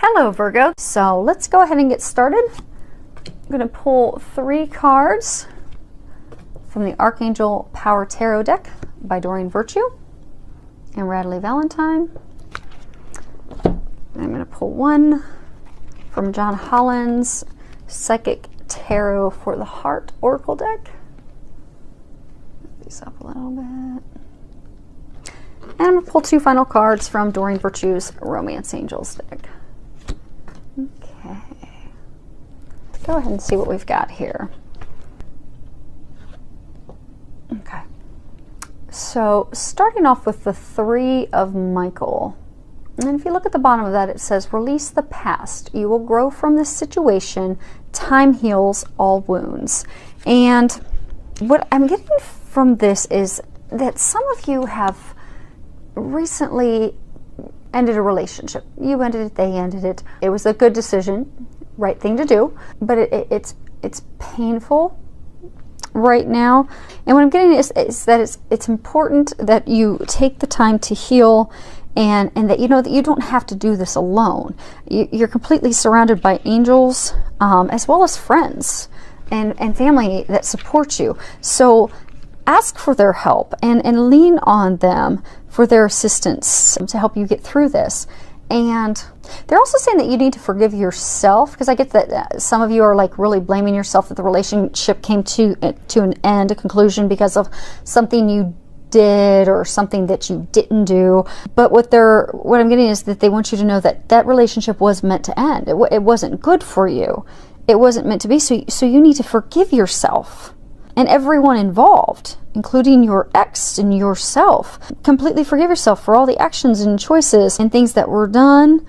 Hello Virgo. So let's go ahead and get started. I'm going to pull 3 cards from the Archangel Power Tarot deck by Doreen Virtue and Radley Valentine. I'm going to pull 1 from John Holland's Psychic Tarot for the Heart Oracle deck. Move these up a little bit. And I'm going to pull 2 final cards from Doreen Virtue's Romance Angels deck. Okay. Let's go ahead and see what we've got here. Okay. So starting off with the 3 of Michael. And if you look at the bottom of that, it says, release the past. You will grow from this situation. Time heals all wounds. And what I'm getting from this is that some of you have recently ended a relationship. You ended it, they ended it. It was a good decision, right thing to do, but it's painful right now. And what I'm getting is that it's important that you take the time to heal, and that you know that you don't have to do this alone. You're completely surrounded by angels, as well as friends and family that support you. So ask for their help and lean on them for their assistance to help you get through this. And they're also saying that you need to forgive yourself, because I get that some of you are like really blaming yourself that the relationship came to an end, a conclusion, because of something you did or something that you didn't do. But what I'm getting is that they want you to know that that relationship was meant to end. It wasn't good for you. It wasn't meant to be. So you need to forgive yourself and everyone involved, including your ex and yourself. Completely forgive yourself for all the actions and choices and things that were done,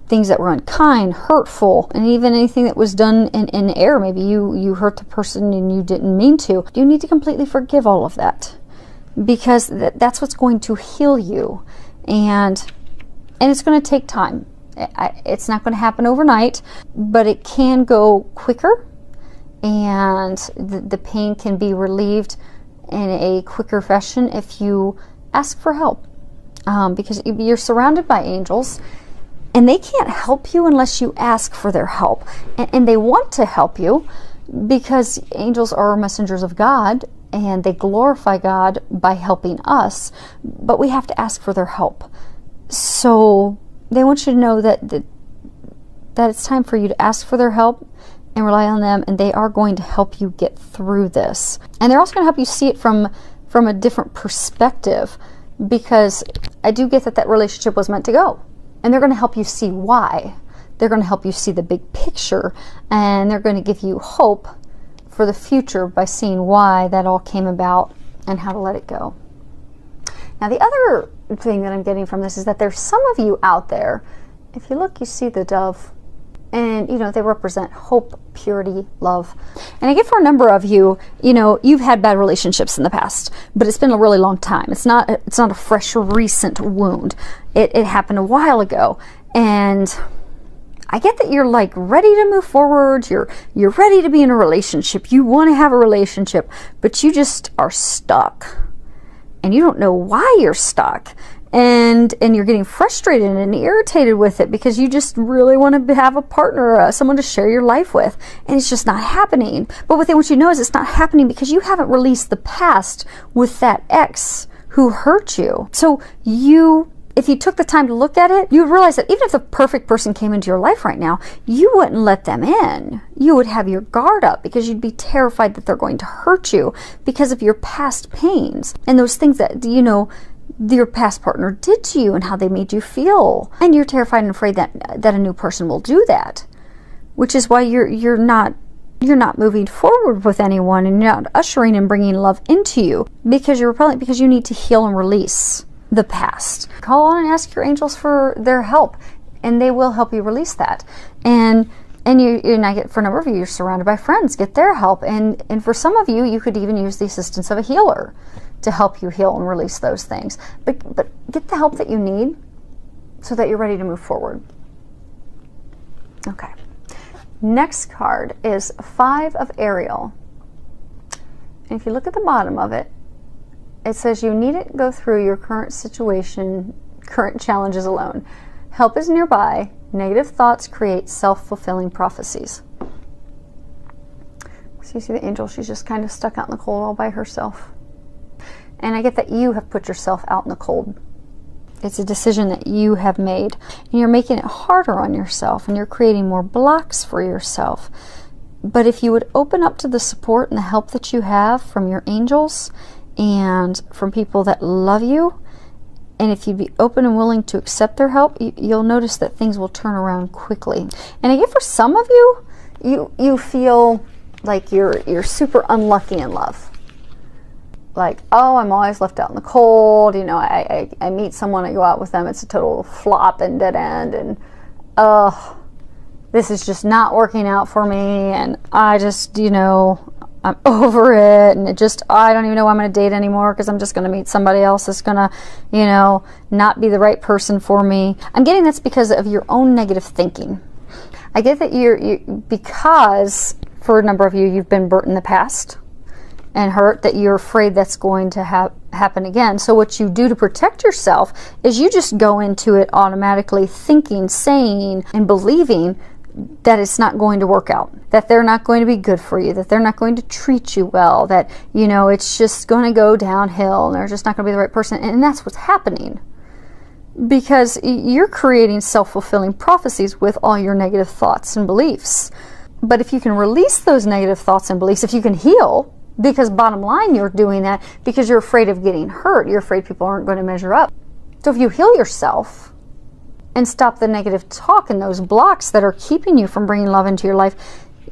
things that were unkind, hurtful, and even anything that was done in error. Maybe you hurt the person and you didn't mean to. You need to completely forgive all of that, because that's what's going to heal you. And it's going to take time. It's not going to happen overnight, but it can go quicker, and the pain can be relieved in a quicker fashion if you ask for help, because you're surrounded by angels and they can't help you unless you ask for their help, and they want to help you because angels are messengers of God and they glorify God by helping us, but we have to ask for their help. So they want you to know that it's time for you to ask for their help and rely on them, and they are going to help you get through this. And they're also going to help you see it from a different perspective, because I do get that relationship was meant to go, and they're going to help you see why. They're going to help you see the big picture, and they're going to give you hope for the future by seeing why that all came about and how to let it go. Now, the other thing that I'm getting from this is that there's some of you out there, if you look, you see the dove, and they represent hope, purity, love. And I get for a number of you, you've had bad relationships in the past, but it's been a really long time. It's not a fresh, recent wound. It happened a while ago, and I get that you're like ready to move forward. You're ready to be in a relationship. You want to have a relationship, but you just are stuck, and you don't know why you're stuck. And you're getting frustrated and irritated with it because you just really want to have a partner, someone to share your life with, and it's just not happening. But what they want you to know is it's not happening because you haven't released the past with that ex who hurt you. So if you took the time to look at it, you would realize that even if the perfect person came into your life right now, you wouldn't let them in. You would have your guard up because you'd be terrified that they're going to hurt you because of your past pains and those things that, your past partner did to you and how they made you feel. And you're terrified and afraid that a new person will do that, which is why you're not moving forward with anyone, and you're not ushering and bringing love into you, because you're repelling, because you need to heal and release the past. Call on and ask your angels for their help, and they will help you release that. And I get, for a number of you, you're surrounded by friends. Get their help, and for some of you, you could even use the assistance of a healer to help you heal and release those things. But get the help that you need so that you're ready to move forward. Okay. Next card is 5 of Ariel. And if you look at the bottom of it, it says you needn't go through your current situation, current challenges alone. Help is nearby. Negative thoughts create self-fulfilling prophecies. So you see the angel, she's just kind of stuck out in the cold all by herself. And I get that you have put yourself out in the cold. It's a decision that you have made. And you're making it harder on yourself, and you're creating more blocks for yourself. But if you would open up to the support and the help that you have from your angels and from people that love you, and if you'd be open and willing to accept their help, you'll notice that things will turn around quickly. And I get for some of you, you feel like you're super unlucky in love. Like, oh, I'm always left out in the cold. You know, I meet someone, I go out with them, it's a total flop and dead end, and this is just not working out for me, and I just, you know, I'm over it, and I don't even know why I'm going to date anymore, because I'm just going to meet somebody else that's going to, you know, not be the right person for me. I'm getting that's because of your own negative thinking. I get that because for a number of you, you've been burnt in the past and hurt, that you're afraid that's going to happen again. So what you do to protect yourself is you just go into it automatically thinking, saying, and believing that it's not going to work out, that they're not going to be good for you, that they're not going to treat you well, that, you know, it's just going to go downhill and they're just not going to be the right person. And that's what's happening, because you're creating self-fulfilling prophecies with all your negative thoughts and beliefs. But if you can release those negative thoughts and beliefs, if you can heal, because bottom line, you're doing that because you're afraid of getting hurt, you're afraid people aren't going to measure up. So if you heal yourself and stop the negative talk and those blocks that are keeping you from bringing love into your life,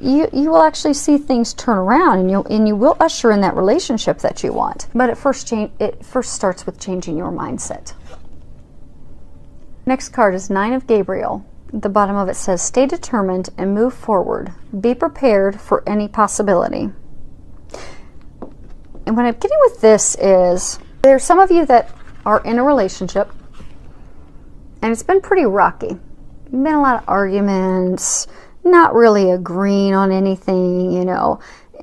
you will actually see things turn around, and you will usher in that relationship that you want. But it first starts with changing your mindset. Next card is Nine of Gabriel. At the bottom of it says, stay determined and move forward. Be prepared for any possibility. And what I'm getting with this is, there's some of you that are in a relationship and it's been pretty rocky. There's been a lot of arguments, not really agreeing on anything, you know.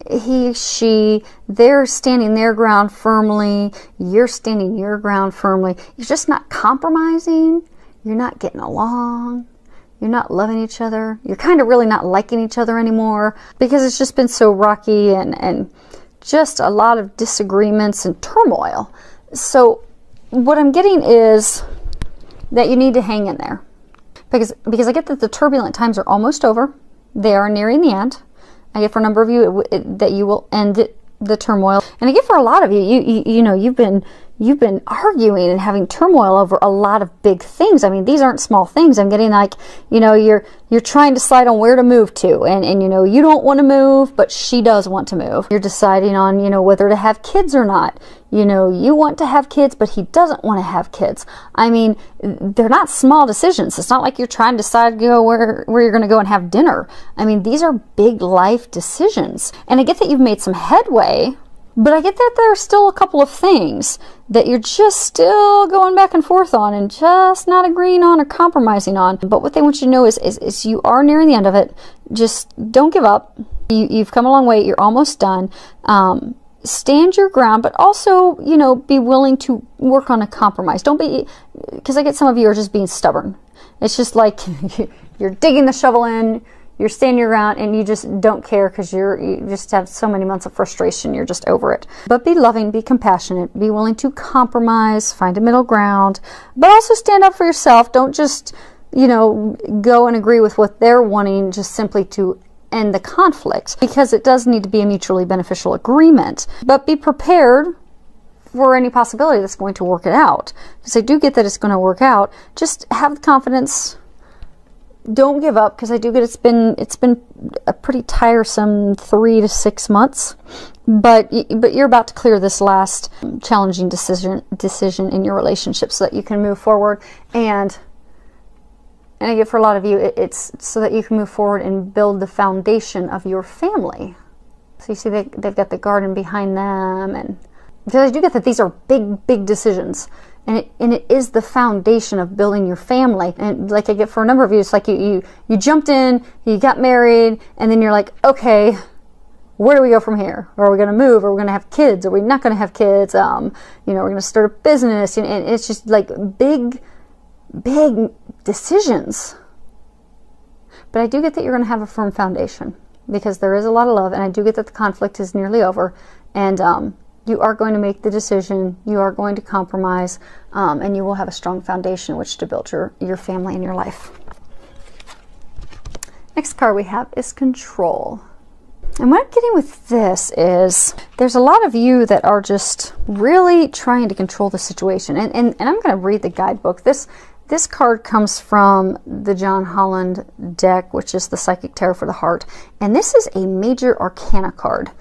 He, she, they're standing their ground firmly. You're standing your ground firmly. You're just not compromising. You're not getting along. You're not loving each other. You're kind of really not liking each other anymore, because it's just been so rocky and just a lot of disagreements and turmoil. So what I'm getting is that you need to hang in there, because I get that the turbulent times are almost over. They are nearing the end. I get for a number of you that you will end the turmoil, and I get for a lot of you, you know, you've been arguing and having turmoil over a lot of big things. I mean, these aren't small things. I'm getting like, you know, you're trying to decide on where to move to, and you know, you don't want to move, but she does want to move. You're deciding on, you know, whether to have kids or not. You know, you want to have kids, but he doesn't want to have kids. I mean, they're not small decisions. It's not like you're trying to decide, you know, where you're going to go and have dinner. I mean, these are big life decisions. And I get that you've made some headway, but I get that there are still a couple of things that you're just still going back and forth on and just not agreeing on or compromising on. But what they want you to know is you are nearing the end of it. Just don't give up. You've come a long way. You're almost done. Stand your ground, but also, you know, be willing to work on a compromise. Don't be, because I get some of you are just being stubborn. It's just like you're digging the shovel in, you're standing your ground, and you just don't care because you just have so many months of frustration. You're just over it. But be loving, be compassionate, be willing to compromise, find a middle ground, but also stand up for yourself. Don't just, you know, go and agree with what they're wanting just simply to end the conflict, because it does need to be a mutually beneficial agreement. But be prepared for any possibility that's going to work it out, because I do get that it's going to work out. Just have the confidence. Don't give up, because I do get it's been a pretty tiresome 3 to 6 months, but you're about to clear this last challenging decision in your relationship so that you can move forward. And I get for a lot of you, it's so that you can move forward and build the foundation of your family. So you see they've got the garden behind them, and because I do get that these are big decisions, and it is the foundation of building your family. And like I get for a number of you, it's like you jumped in, you got married, and then you're like, okay, where do we go from here? Are we going to move? Are we going to have kids? Are we not going to have kids? You know, we're going to start a business, and it's just like big decisions. But I do get that you're going to have a firm foundation, because there is a lot of love, and I do get that the conflict is nearly over, and you are going to make the decision, you are going to compromise, and you will have a strong foundation which to build your family and your life. Next card we have is Control. And what I'm getting with this is there's a lot of you that are just really trying to control the situation. And I'm going to read the guidebook. This card comes from the John Holland deck, which is the Psychic Tarot for the Heart. And this is a major arcana card.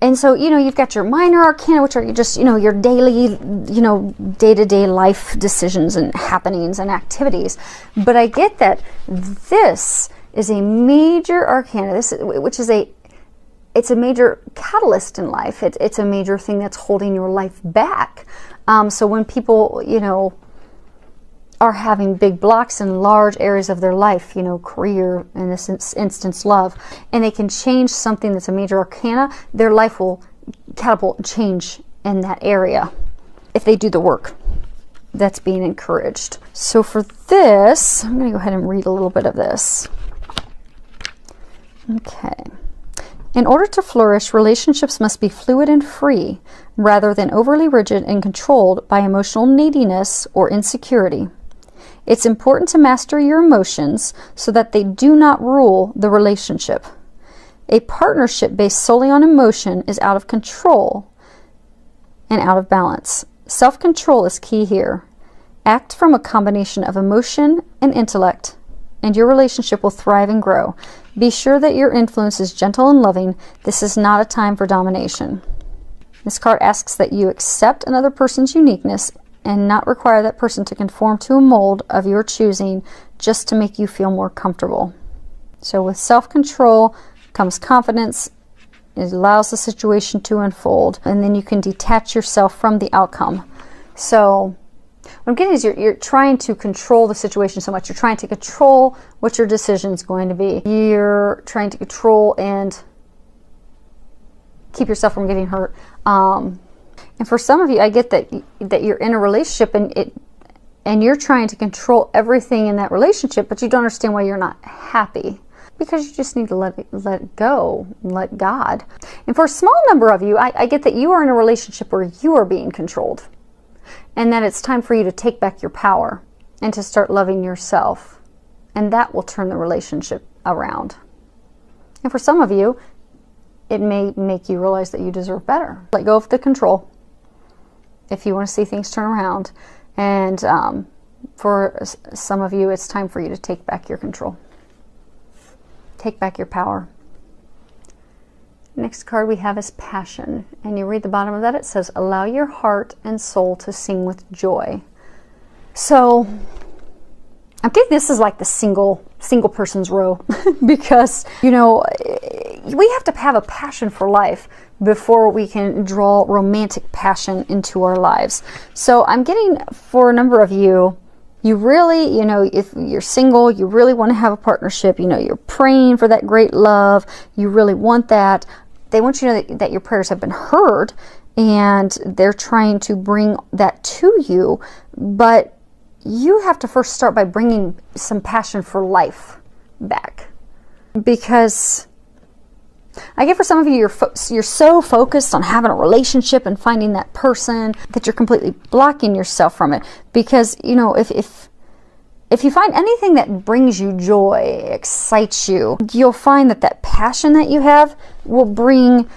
And so, you know, you've got your minor arcana, which are just, you know, your daily, you know, day-to-day life decisions and happenings and activities. But I get that this is a major arcana, which is it's a major catalyst in life. It's a major thing that's holding your life back. So when people, you know, are having big blocks in large areas of their life, you know, career, in this instance, love, and they can change something that's a major arcana, their life will catapult and change in that area if they do the work that's being encouraged. So for this, I'm going to go ahead and read a little bit of this. Okay. In order to flourish, relationships must be fluid and free, rather than overly rigid and controlled by emotional neediness or insecurity. It's important to master your emotions so that they do not rule the relationship. A partnership based solely on emotion is out of control and out of balance. Self-control is key here. Act from a combination of emotion and intellect, and your relationship will thrive and grow. Be sure that your influence is gentle and loving. This is not a time for domination. This card asks that you accept another person's uniqueness and not require that person to conform to a mold of your choosing just to make you feel more comfortable. So with self-control comes confidence. It allows the situation to unfold, and then you can detach yourself from the outcome. So what I'm getting is you're trying to control the situation so much. You're trying to control what your decision is going to be. You're trying to control and keep yourself from getting hurt. And for some of you, I get that you're in a relationship and you're trying to control everything in that relationship, but you don't understand why you're not happy, because you just need to let it go, let God. And for a small number of you, I get that you are in a relationship where you are being controlled, and that it's time for you to take back your power and to start loving yourself, and that will turn the relationship around. And for some of you, it may make you realize that you deserve better. Let go of the control if you want to see things turn around. And for some of you, it's time for you to take back your control. Take back your power. Next card we have is Passion. And you read the bottom of that, it says, allow your heart and soul to sing with joy. So I think this is like the single person's row because, you know, we have to have a passion for life before we can draw romantic passion into our lives. So I'm getting, for a number of you, you really, you know, if you're single, you really want to have a partnership, you know, you're praying for that great love, you really want that. They want you to know that your prayers have been heard, and they're trying to bring that to you, but you have to first start by bringing some passion for life back. Because I get for some of you, you're so focused on having a relationship and finding that person that you're completely blocking yourself from it. Because, you know, if you find anything that brings you joy, excites you, you'll find that passion that you have will bring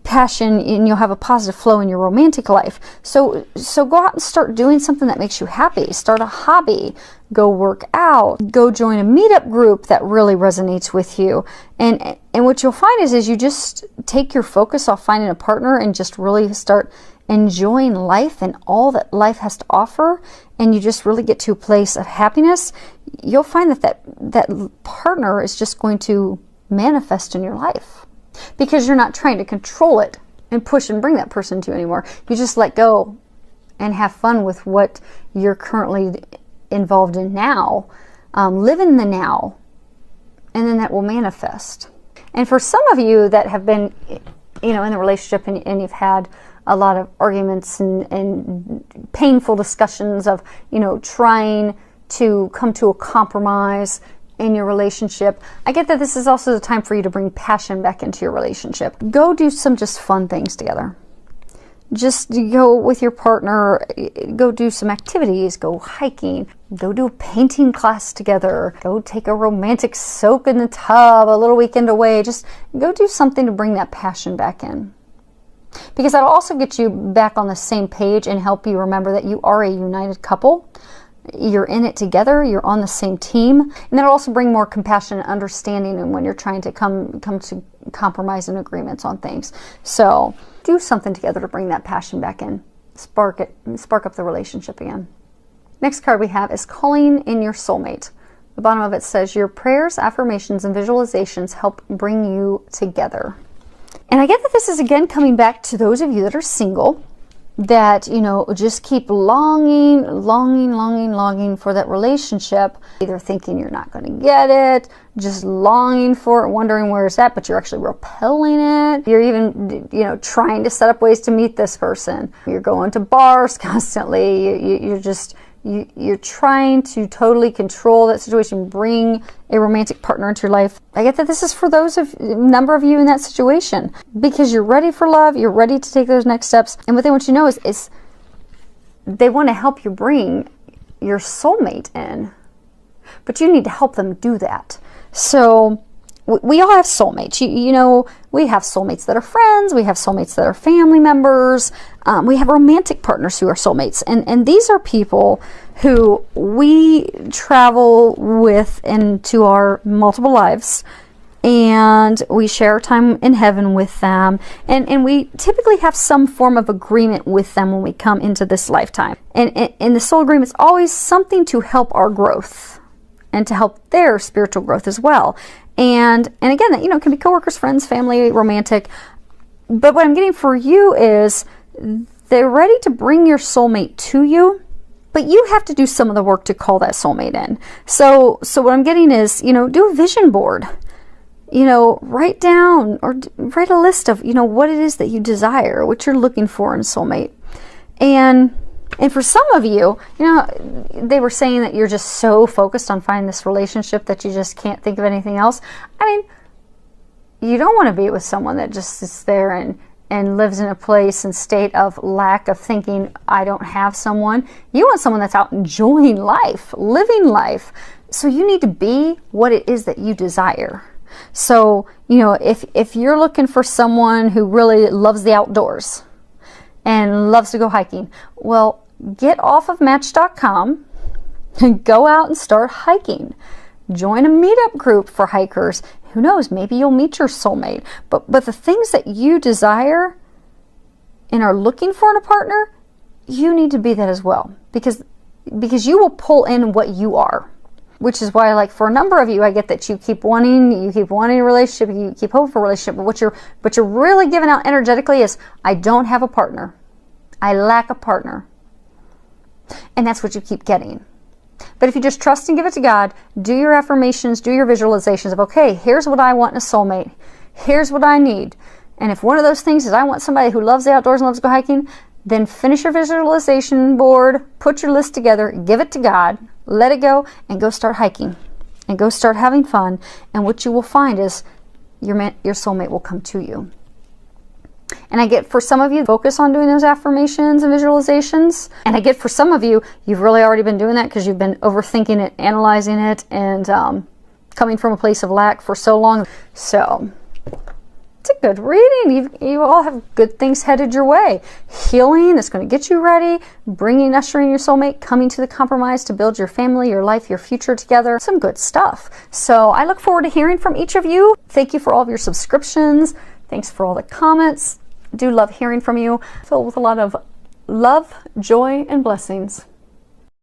passion, and you'll have a positive flow in your romantic life. So go out and start doing something that makes you happy. Start a hobby. Go work out. Go join a meetup group that really resonates with you. And what you'll find is you just take your focus off finding a partner and just really start enjoying life and all that life has to offer, and you just really get to a place of happiness. You'll find that partner is just going to manifest in your life, because you're not trying to control it and push and bring that person to you anymore. You just let go and have fun with what you're currently involved in now. Live in the now, and then that will manifest. And for some of you that have been, you know, in the relationship and you've had a lot of arguments and painful discussions of, you know, trying to come to a compromise in your relationship. I get that this is also the time for you to bring passion back into your relationship. Go do some just fun things together. Just go with your partner, go do some activities, go hiking, go do a painting class together, go take a romantic soak in the tub, a little weekend away. Just go do something to bring that passion back in. Because that'll also get you back on the same page and help you remember that you are a united couple. You're in it together, you're on the same team. And that'll also bring more compassion and understanding and when you're trying to come to compromise and agreements on things. So do something together to bring that passion back in. Spark up the relationship again. Next card we have is calling in your soulmate. The bottom of it says, your prayers, affirmations, and visualizations help bring you together. And I get that this is again coming back to those of you that are single, that, you know, just keep longing for that relationship, either thinking you're not going to get it, just longing for it, wondering where it's at, but you're actually repelling it. You're even, you know, trying to set up ways to meet this person. You're going to bars constantly. You're trying to totally control that situation, bring a romantic partner into your life. I get that this is for number of you in that situation, because you're ready for love, you're ready to take those next steps. And what they want you to know is they want to help you bring your soulmate in, but you need to help them do that. So we all have soulmates. You know, we have soulmates that are friends. We have soulmates that are family members. We have romantic partners who are soulmates. And these are people who we travel with into our multiple lives. And we share time in heaven with them. And we typically have some form of agreement with them when we come into this lifetime. And the soul agreement is always something to help our growth and to help their spiritual growth as well. And again, that, you know, can be coworkers, friends, family, romantic. But what I'm getting for you is they're ready to bring your soulmate to you, but you have to do some of the work to call that soulmate in. So what I'm getting is, you know, do a vision board. You know, write down or write a list of, you know, what it is that you desire, what you're looking for in a soulmate. And for some of you, you know, they were saying that you're just so focused on finding this relationship that you just can't think of anything else. I mean, you don't want to be with someone that just sits there and lives in a place and state of lack of thinking, I don't have someone. You want someone that's out enjoying life, living life. So you need to be what it is that you desire. So, you know, if you're looking for someone who really loves the outdoors and loves to go hiking, well, get off of Match.com and go out and start hiking. Join a meetup group for hikers. Who knows, maybe you'll meet your soulmate. But the things that you desire and are looking for in a partner, you need to be that as well. Because you will pull in what you are. Which is why, like, for a number of you, I get that you keep wanting a relationship, you keep hoping for a relationship, but what you're really giving out energetically is, I don't have a partner. I lack a partner. And that's what you keep getting. But if you just trust and give it to God, do your affirmations, do your visualizations of, okay, here's what I want in a soulmate. Here's what I need. And if one of those things is I want somebody who loves the outdoors and loves to go hiking, then finish your visualization board, put your list together, give it to God, let it go, and go start hiking. And go start having fun. And what you will find is your soulmate will come to you. And I get for some of you, focus on doing those affirmations and visualizations. And I get for some of you, you've really already been doing that because you've been overthinking it, analyzing it, and coming from a place of lack for so long. So it's a good reading. You all have good things headed your way. Healing that's going to get you ready, ushering your soulmate, coming to the compromise to build your family, your life, your future together. Some good stuff. So I look forward to hearing from each of you. Thank you for all of your subscriptions. Thanks for all the comments. I do love hearing from you. Filled with a lot of love, joy, and blessings.